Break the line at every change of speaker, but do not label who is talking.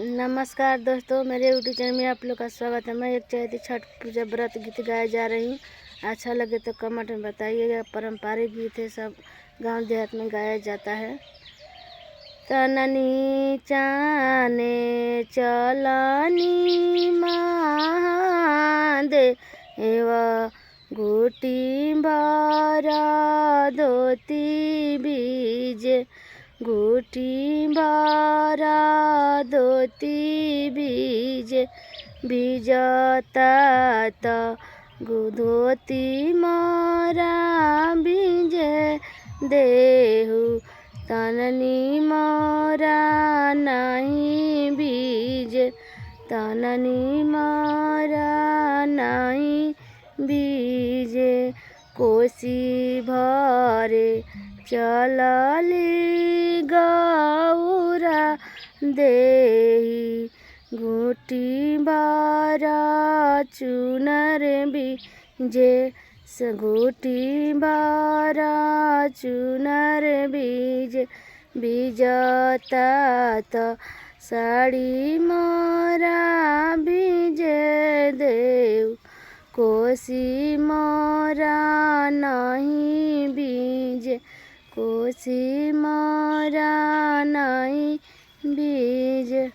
नमस्कार दोस्तों, मेरे यूट्यूब चैनल में आप लोग का स्वागत है। मैं एक चैती छठ पूजा व्रत गीत गाए जा रही हूँ। अच्छा लगे तो कमेंट में बताइएगा। पारंपरिक गीत है, सब गांव देहात में गाया जाता है। तननी चाने चलनी महादेवा घुटी भरा धोती बीजे घुटी भरा धोती बीजे बीजता त धोती मोरा बीजे देहु तननी मोरा नहीं बीजे तननी मोरा नहीं बीजे कोसी भरे चलली गौरा देही घुटी भरा चुनर बीजे घुटी भरा चुनर बीजे बीजता त साड़ी मोरा बीजे देव कोसी मोरा नहीं बीजे कोसी मोरा नहीं बीजे।